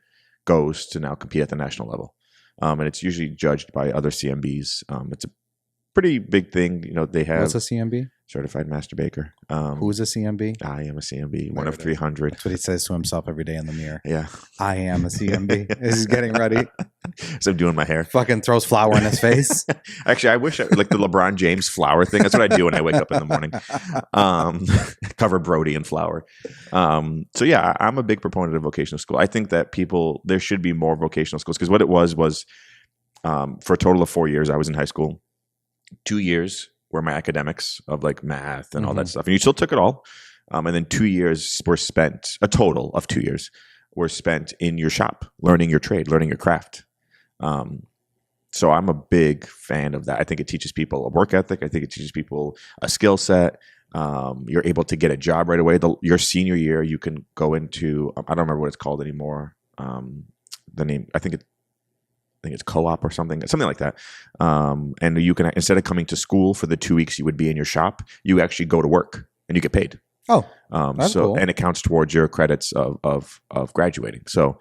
goes to now compete at the national level, and it's usually judged by other CMBs. It's a pretty big thing. You know, they have. What's a CMB? Certified Master Baker. Who's a CMB? I am a CMB, one of 300. That's what he says to himself every day in the mirror. Yeah. I am a CMB. He's getting ready. So I'm doing my hair. Fucking throws flour in his face. Actually, I wish like the LeBron James flour thing. That's what I do when I wake up in the morning. Cover Brody in flour. So yeah, I'm a big proponent of vocational school. I think that there should be more vocational schools, because what it was for a total of 4 years, I was in high school. 2 years were my academics of like math and all that stuff. And you still took it all. And then 2 years were spent, a total of 2 years were spent in your shop, learning your trade, learning your craft. So I'm a big fan of that. I think it teaches people a work ethic. I think it teaches people a skill set. You're able to get a job right away. Your senior year, you can go into, I don't remember what it's called anymore. The name, I think it's co-op or something like that. And you can, instead of coming to school for the 2 weeks you would be in your shop, you actually go to work and you get paid. Oh, that's cool. And it counts towards your credits of graduating. So,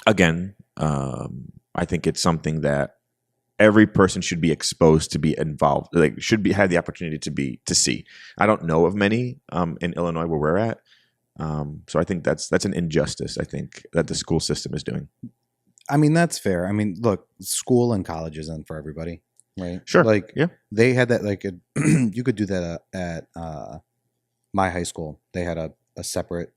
again, I think it's something that every person should be exposed to, be involved, like have the opportunity to see. I don't know of many in Illinois where we're at. So I think that's an injustice, I think, that the school system is doing. I mean, that's fair. I mean, look, school and college isn't for everybody, right? Sure. Like, yeah, they had that, like, you could do that at my high school. They had a separate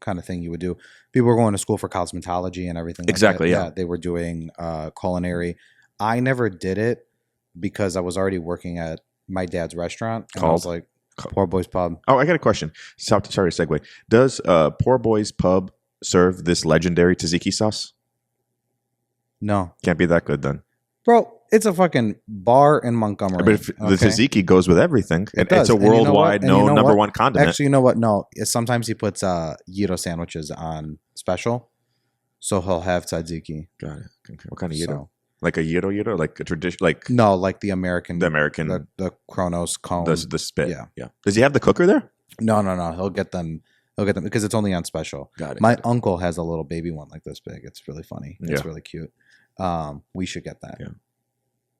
kind of thing you would do. People were going to school for cosmetology and everything. Exactly. Like that. Yeah. They were doing culinary. I never did it because I was already working at my dad's restaurant. And I was like, Poor Boys Pub. Oh, I got a question. Sorry to segue. Does Poor Boys Pub serve this legendary tzatziki sauce? No. Can't be that good then. Bro, it's a fucking bar in Montgomery. But if the tzatziki goes with everything. It's a worldwide known number one condiment. Actually, you know what? No. Sometimes he puts gyro sandwiches on special. So he'll have tzatziki. Got it. Okay. What kind of gyro? Like a gyro? Like a tradition? Like no, like the American. The Kronos cone. The spit. Yeah. Does he have the cooker there? No. He'll get them because it's only on special. Got it. My uncle has a little baby one like this big. It's really funny. It's really cute. We should get that. Yeah.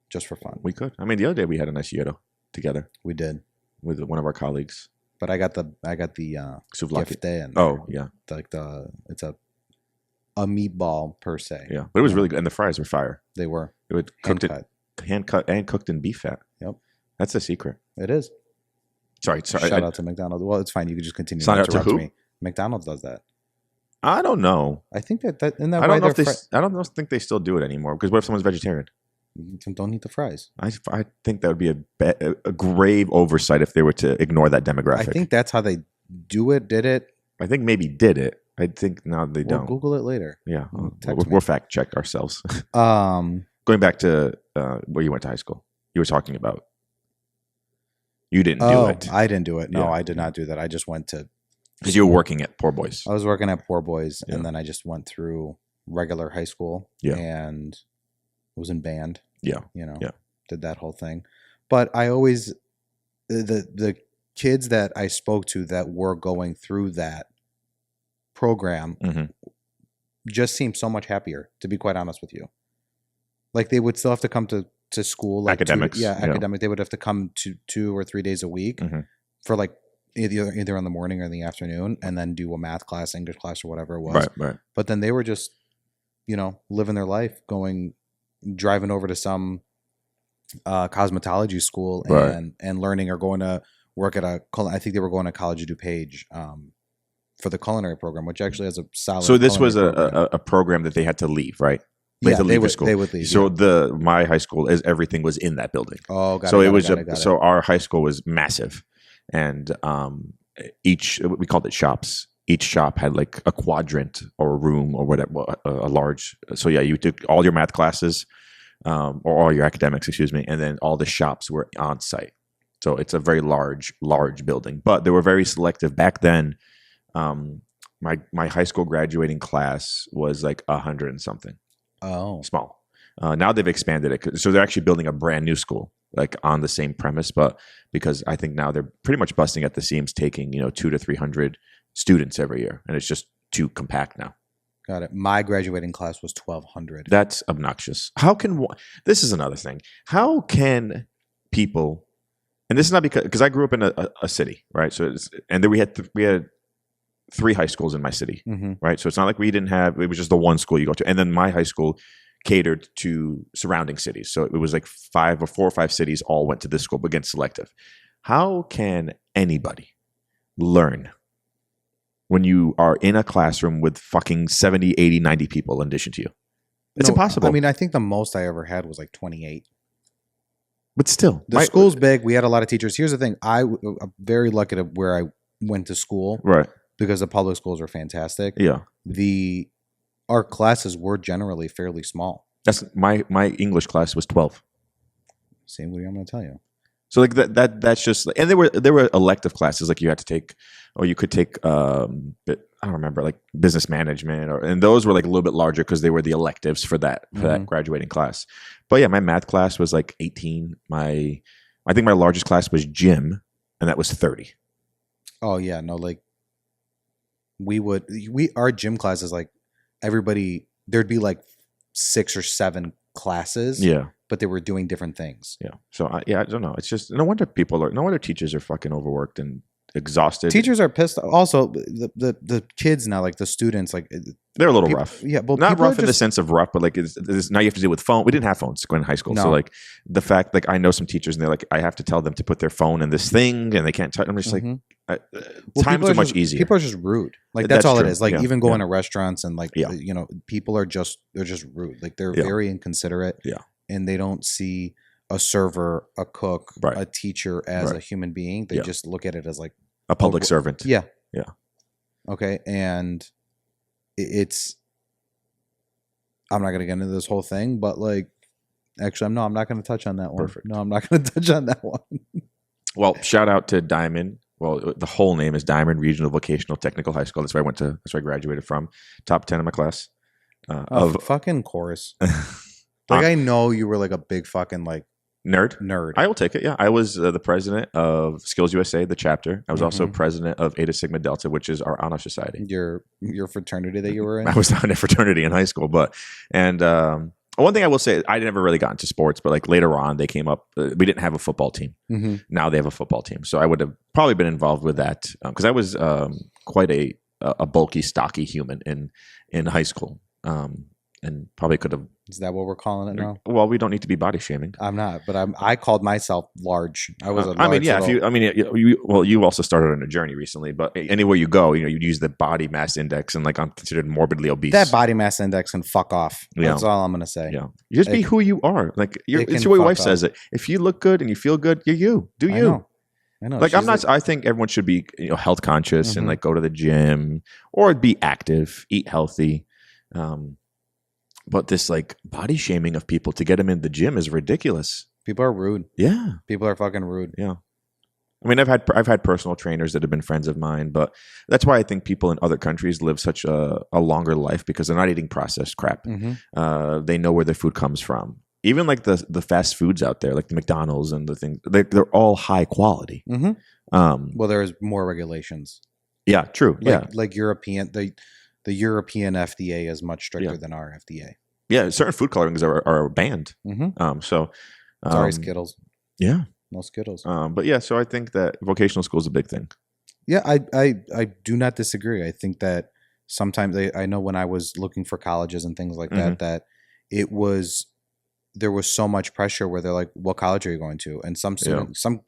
Just for fun. We could. I mean, the other day we had a nice gyro together. We did. With one of our colleagues. But I got the souvlaki. Gifte. Oh, yeah. It's a meatball per se. Yeah. But it was really good. And the fries were fire. They were. It would hand cut and cooked in beef fat. Yep. That's the secret. It is. Sorry. Shout out to McDonald's. Well, it's fine. You can just continue to interrupt me. McDonald's does that. I don't know. I think that in that I way don't know if I don't think they still do it anymore. Because what if someone's vegetarian? Don't eat the fries. I think that would be a grave oversight if they were to ignore that demographic. I think that's how they did it. I think maybe did it. I think now they don't. Google it later. Yeah. We'll fact check ourselves. Going back to where you went to high school, you were talking about. You didn't do it. I didn't do it. No, I did not do that. I just went to. Because you were working at Poor Boys. I was working at Poor Boys, and then I just went through regular high school. Yeah. And was in band. Yeah. Did that whole thing. But I always, the kids that I spoke to that were going through that program just seemed so much happier, to be quite honest with you. Like they would still have to come to school. Like academics. Academic. They would have to come to 2 or 3 days a week for like either in the morning or in the afternoon, and then do a math class, English class, or whatever it was. Right. But then they were just, living their life, driving over to some cosmetology school and learning, or going to work at I think they were going to College of DuPage for the culinary program, which actually has a solid. So this was a program that they had to leave, right? They had to leave school. They would leave. So my high school everything was in that building. Oh, got so it. So our high school was massive, and we called it shops. Each shop had like a quadrant or a room or whatever, a large. So yeah, you took all your math classes, or all your academics, excuse me, and then all the shops were on site. So it's a very large building, but they were very selective back then. My high school graduating class was like 100 and something. Oh, small. Now they've expanded it, so they're actually building a brand new school, like on the same premise. But because I think now they're pretty much busting at the seams, taking 200 to 300 students every year, and it's just too compact now. Got it. My graduating class was 1,200. That's obnoxious. This is another thing. How can people? And this is not because I grew up in a city, right? So and then we had 3 high schools in my city, right? So it's not like we didn't have. It was just the one school you go to, and then my high school catered to surrounding cities. So it was like 4 or 5 cities all went to this school, but again, selective. How can anybody learn when you are in a classroom with fucking 70, 80, 90 people in addition to you? It's impossible. I mean, I think the most I ever had was like 28. But still. The school's big. We had a lot of teachers. Here's the thing. I'm very lucky to where I went to school. Right. Because the public schools are fantastic. Yeah. Our classes were generally fairly small. That's my English class was 12. Same way I'm going to tell you. So like that's just, and there were elective classes like you had to take, or you could take I don't remember, like business management, and those were like a little bit larger because they were the electives for that graduating class. But yeah, my math class was like 18. I think my largest class was gym, and that was 30. Oh yeah, no, like our gym classes, like everybody, there'd be like 6 or 7 classes. Yeah. But they were doing different things. Yeah. So I don't know. It's just no wonder teachers are fucking overworked and exhausted. Teachers are pissed. Also, the kids now, like the students, like they're a little rough. Yeah, but not rough in the sense of rough, but like now you have to deal with phone. We didn't have phones going in high school, so like the fact, like I know some teachers and they're like, I have to tell them to put their phone in this thing and they can't touch. I'm just like, times are much easier. People are just rude. Like that's all true. It is. Like even going to restaurants and like people are just rude. Like they're very inconsiderate. Yeah. And they don't see a server, a cook, a teacher as a human being. They just look at it as like a public servant. Yeah. Yeah. Okay. And it's, I'm not going to get into this whole thing, but like, actually, I'm not going to touch on that one. Perfect. No, I'm not going to touch on that one. Well, shout out to Diamond. Well, the whole name is Diamond Regional Vocational Technical High School. That's where I graduated from. Top 10 in my class. Of fucking course. Like I know you were like a big fucking like nerd. I will take it. Yeah, I was the president of Skills USA, the chapter. I was also president of Eta Sigma Delta, which is our honor society. Your fraternity that you were in. I was not in a fraternity in high school, but one thing I will say, I never really got into sports, but like later on, they came up. We didn't have a football team. Now they have a football team, so I would have probably been involved with that because I was quite a bulky, stocky human in high school, and probably could have. Is that what we're calling it now? Well, we don't need to be body shaming. I'm not, but I called myself large. I was. You also started on a journey recently, but anywhere you go, you'd use the body mass index, and like I'm considered morbidly obese. That body mass index can fuck off. That's all I'm gonna say. Yeah, just be who you are. Like it's the way my wife says it. If you look good and you feel good, you're you. Do you? I know. Like I'm not. I think everyone should be health conscious and like go to the gym or be active, eat healthy. But this like body shaming of people to get them in the gym is ridiculous. People are rude. Yeah. People are fucking rude. Yeah. I mean, I've had personal trainers that have been friends of mine, but that's why I think people in other countries live such a longer life because they're not eating processed crap. They know where their food comes from. Even like the fast foods out there, like the McDonald's and the things, they're all high quality. Well, there's more regulations. Yeah, true. Like European, the European FDA is much stricter than our FDA. Yeah, certain food colorings are banned. Sorry, Skittles. Yeah, no Skittles. But yeah, so I think that vocational school is a big thing. Yeah, I do not disagree. I think that sometimes I know when I was looking for colleges and things like that it was there was so much pressure where they're like, what college are you going to? And some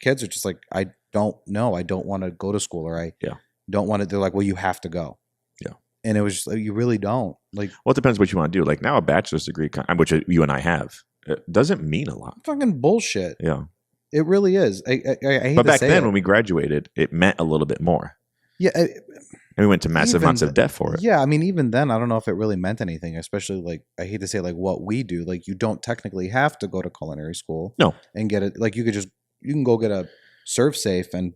kids are just like, I don't know. I don't want to go to school, or I don't want to. They're like, well, you have to go. Yeah. And it was just like, you really don't. Like, well, it depends what you want to do. Like now a bachelor's degree, which you and I have, it doesn't mean a lot. Fucking bullshit. Yeah. It really is. I hate but to back say then it. when we graduated, it meant a little bit more. Yeah. And we went to massive amounts of debt for it. Yeah. I mean, even then, I don't know if it really meant anything, especially like, I hate to say like what we do. Like you don't technically have to go to culinary school. No. And get it. Like you can go get a serve safe and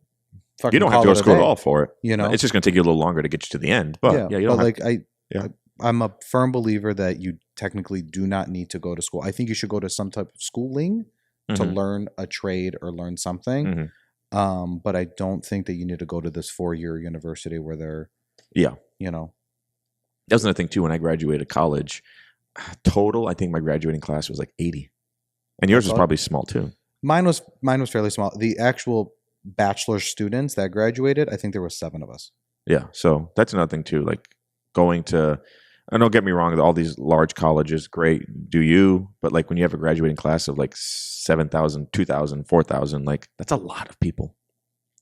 fucking you don't have to go to school at all for it. You know, it's just going to take you a little longer to get you to the end. But you don't have to. I'm a firm believer that you technically do not need to go to school. I think you should go to some type of schooling to learn a trade or learn something. But I don't think that you need to go to this 4-year university where they're, you know. That was another thing too. When I graduated college, total, I think my graduating class was like 80. And yours was probably small too. Mine was fairly small. The actual bachelor students that graduated, I think there were 7 of us. Yeah. So that's another thing too. Like going to, and don't get me wrong, all these large colleges, great, do you? But like when you have a graduating class of like 7,000, 2,000, 4,000, like that's a lot of people.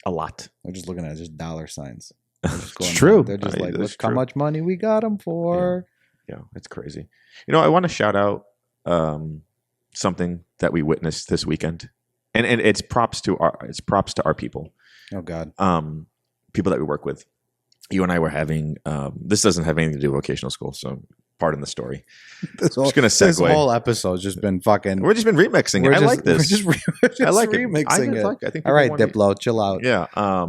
A lot. They're just looking at just dollar signs. It's true. They're just like, look how much money we got them for. Yeah, it's crazy. You know, I want to shout out something that we witnessed this weekend, and it's props to our people. Oh God. People that we work with. You and I were having, this doesn't have anything to do with vocational school, so pardon the story. I'm just going to segue. This whole episode's just been fucking... We've just been remixing it. I like this. We're just I like remixing it. I think all right, Diplo, chill out. Yeah.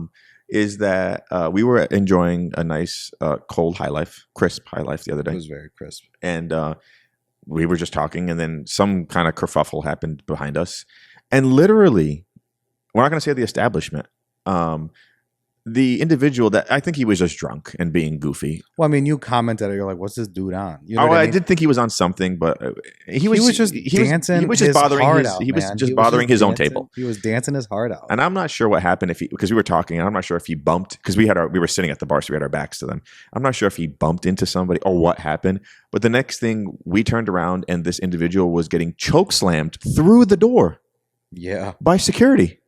Is that we were enjoying a nice cold high life, crisp high life the other day. It was very crisp. And we were just talking, and then some kind of kerfuffle happened behind us. And literally, we're not going to say the establishment, the individual that I think he was just drunk and being goofy. Well, I mean, you commented, you're like, "What's this dude on?" You know I did think he was on something, but he was just dancing. He was just bothering his own table. He was dancing his heart out. And I'm not sure what happened because we were talking, and I'm not sure if he bumped because we were sitting at the bar, so we had our backs to them. I'm not sure if he bumped into somebody or what happened. But the next thing, we turned around, and this individual was getting choke slammed through the door. Yeah, by security.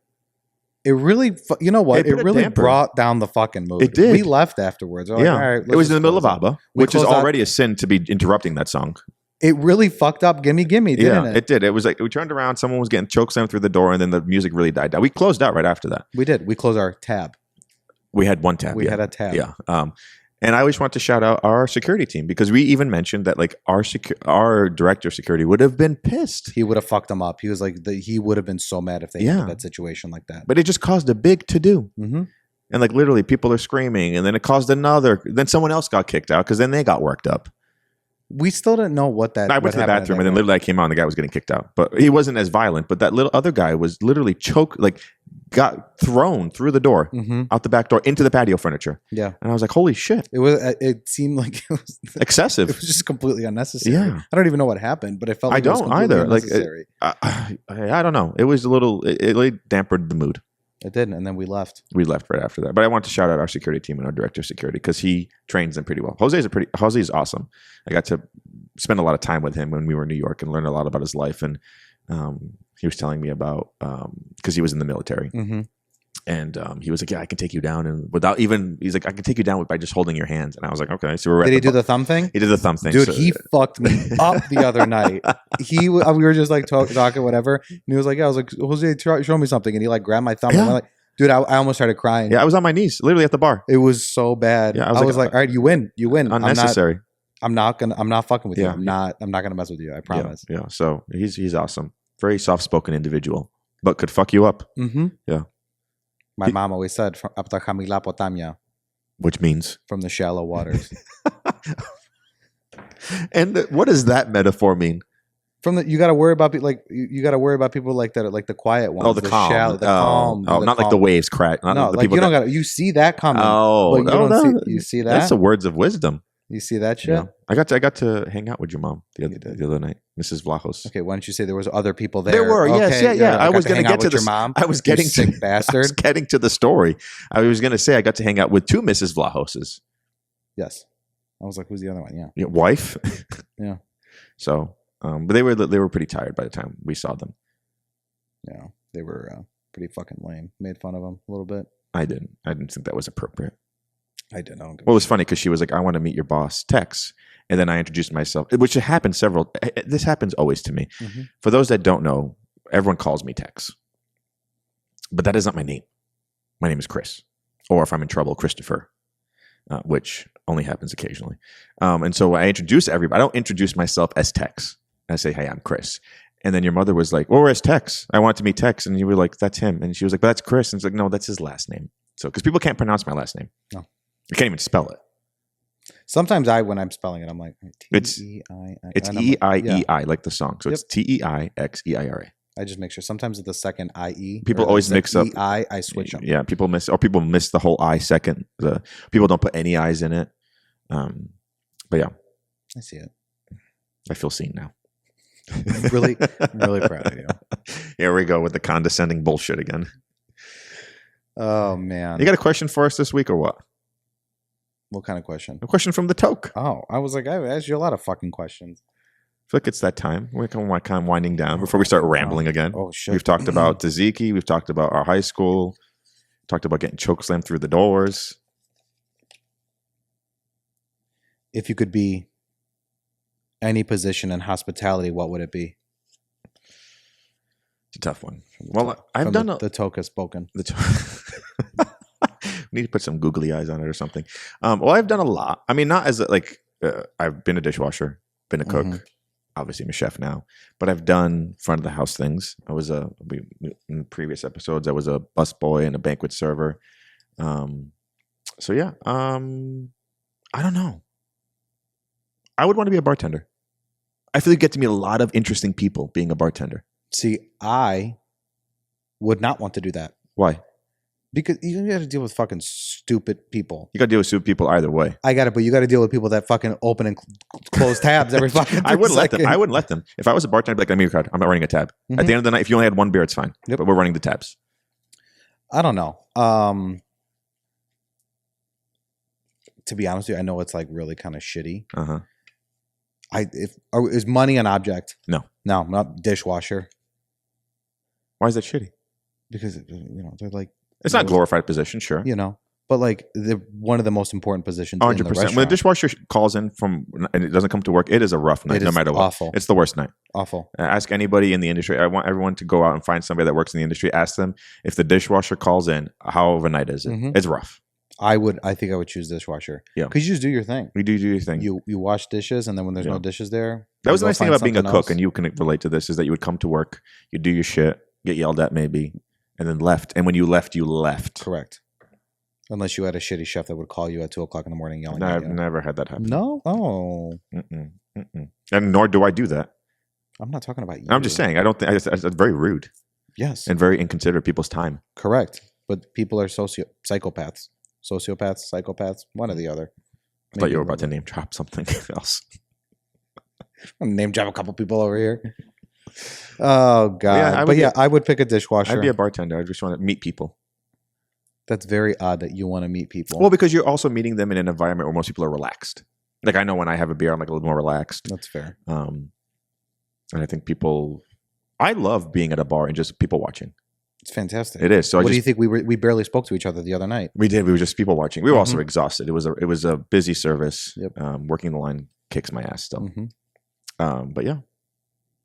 It really, you know what? It really brought down the fucking mood. It did. We left afterwards. Like, all right, it was in the middle of ABBA, which is already a sin to be interrupting that song. It really fucked up Gimme Gimme, didn't it? It did. It was like we turned around, someone was getting chokeslammed through the door, and then the music really died down. We closed out right after that. We did. We closed our tab. We had one tab. We had a tab. Yeah. And I always want to shout out our security team because we even mentioned that like our director of security would have been pissed. He would have fucked them up. He was like, he would have been so mad if they had that situation like that. But it just caused a big to-do. Mm-hmm. And like literally people are screaming, and then it caused then someone else got kicked out because then they got worked up. We still didn't know what that. I went to the bathroom, and then literally I came out, and the guy was getting kicked out. But he wasn't as violent. But that little other guy was literally got thrown through the door, out the back door, into the patio furniture. Yeah, and I was like, "Holy shit!" It seemed like it was excessive. It was just completely unnecessary. Yeah, I don't even know what happened, but it felt. Like I don't either. Like, I don't know. It was a little. It really dampened the mood. It did, and then we left. We left right after that. But I want to shout out our security team and our director of security because he trains them pretty well. Jose's awesome. I got to spend a lot of time with him when we were in New York and learn a lot about his life. And he was telling me about because he was in the military. Mm-hmm. And he was like, "Yeah, I can take you down," and he's like, "I can take you down by just holding your hands." And I was like, "Okay." So did he do the thumb thing? He did the thumb thing, dude. He fucked me up the other night. We were just like talking, whatever, and he was like, "Yeah," I was like, "Jose, show me something," and he like grabbed my thumb. Yeah. And I'm like, dude, I almost started crying. Yeah, I was on my knees, literally at the bar. It was so bad. Yeah, I was like, "All right, you win. Unnecessary. I'm not fucking with you. I'm not gonna mess with you. I promise." Yeah. So he's awesome. Very soft spoken individual, but could fuck you up. Mm-hmm. Yeah. My mom always said, which means from the shallow waters. And what does that metaphor mean? You got to worry about you got to worry about people like that, like the quiet ones. Oh, the calm. Shallow, the calm. Oh, not calm. Like the waves crack. No, like you don't got. You see that coming. Oh, you see that? That's the words of wisdom. You see that shit? Yeah. I got to hang out with your mom the other night, Mrs. Vlahos. Okay, why don't you say there was other people there? There were, okay, yes, yeah. I was going to get to your mom. I was getting sick bastard. I was getting to the story. I was going to say I got to hang out with 2 Mrs. Vlahoses. Yes, I was like, who's the other one? Yeah, wife. Yeah. So But they were pretty tired by the time we saw them. Yeah, they were pretty fucking lame. Made fun of them a little bit. I didn't think that was appropriate. I didn't. Well, it was funny because she was like, "I want to meet your boss, Tex," and then I introduced myself, which happened several. This happens always to me. Mm-hmm. For those that don't know, everyone calls me Tex, but that is not my name. My name is Chris, or if I'm in trouble, Christopher, which only happens occasionally. And so I introduce everybody. I don't introduce myself as Tex. I say, "Hey, I'm Chris." And then your mother was like, "Well, where's Tex? I want to meet Tex." And you were like, "That's him." And she was like, "But that's Chris." And it's like, "No, that's his last name." So, because people can't pronounce my last name. No. I can't even spell it. Sometimes when I'm spelling it, I'm like, T-E-I-I. It's E-I-E-I, like the song. So it's T-E-I-X-E-I-R-A. I just make sure. Sometimes the second I-E. People always mix up. E-I, I switch them. Yeah, people miss the whole I second. People don't put any I's in it. But yeah. I see it. I feel seen now. really proud of you. Here we go with the condescending bullshit again. Oh, man. You got a question for us this week or what? What kind of question? A question from the toke. Oh, I was like, I've asked you a lot of fucking questions. I feel like it's that time. We're kind of winding down before we start rambling again. Oh, shit. We've talked about Tzatziki. We've talked about our high school. Talked about getting chokeslammed through the doors. If you could be any position in hospitality, what would it be? It's a tough one. Well, I've done the toke has spoken. We need to put some googly eyes on it or something. Well, I've done a lot. I mean, not as I've been a dishwasher, been a cook. Mm-hmm. Obviously, I'm a chef now, but I've done front of the house things. I was in previous episodes, I was a busboy and a banquet server. So yeah, I don't know. I would want to be a bartender. I feel like you get to meet a lot of interesting people being a bartender. See, I would not want to do that. Why? Because you got to deal with fucking stupid people. You got to deal with stupid people either way. I got it, but you got to deal with people that fucking open and close tabs every fucking. I wouldn't let them. I wouldn't let them. If I was a bartender, I'd be like, "I'm your card. I'm not running a tab." Mm-hmm. At the end of the night, if you only had one beer, it's fine. Yep. But we're running the tabs. I don't know. To be honest with you, I know it's like really kind of shitty. Uh-huh. Is money an object? No, not dishwasher. Why is that shitty? Because they're like. It's not a glorified position, sure. But like they're one of the most important positions. 100%. In the restaurant. When the dishwasher calls in and it doesn't come to work, it is a rough night, no matter what. Awful. It's the worst night. Awful. Ask anybody in the industry. I want everyone to go out and find somebody that works in the industry. Ask them if the dishwasher calls in, how of a night is it? Mm-hmm. It's rough. I think I would choose dishwasher. Yeah, because you just do your thing. You do your thing. You wash dishes, and then when there's no dishes there, that was the nice thing about being a cook, and you can relate to this, is that you would come to work, you do your shit, get yelled at maybe, and then left. And when you left, you left. Correct. Unless you had a shitty chef that would call you at 2:00 in the morning yelling at you. I've never had that happen. No? Oh. And nor do I do that. I'm not talking about you. I'm just saying, I don't think it's very rude. Yes. And very inconsiderate of people's time. Correct. But people are psychopaths. Sociopaths, psychopaths, one or the other. I thought you were about to name drop something else. I'm name drop a couple people over here. Oh, God. I would pick a dishwasher. I'd be a bartender. I just want to meet people. That's very odd that you want to meet people. Well, because you're also meeting them in an environment where most people are relaxed. Like, I know when I have a beer, I'm like a little more relaxed. That's fair. And I think I love being at a bar and just people watching. It's fantastic. It is. So what do you think? We barely spoke to each other the other night. We did. We were just people watching. We were also exhausted. It was a busy service. Yep. Working the line kicks my ass still. Mm-hmm. But yeah.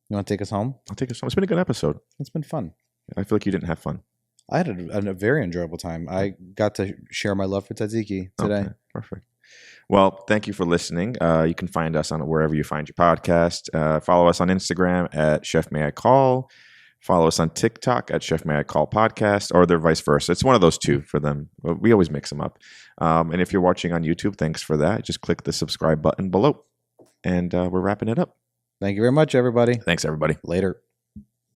You want to take us home? I'll take us home. It's been a good episode. It's been fun. I feel like you didn't have fun. I had a very enjoyable time. I got to share my love for tzatziki today. Okay, perfect. Well, thank you for listening. You can find us on wherever you find your podcast. Follow us on Instagram at Chef May I Call. Follow us on TikTok at Chef May I Call Podcast, or they're vice versa. It's one of those two for them. We always mix them up. And if you're watching on YouTube, thanks for that. Just click the subscribe button below. And we're wrapping it up. Thank you very much, everybody. Thanks, everybody. Later.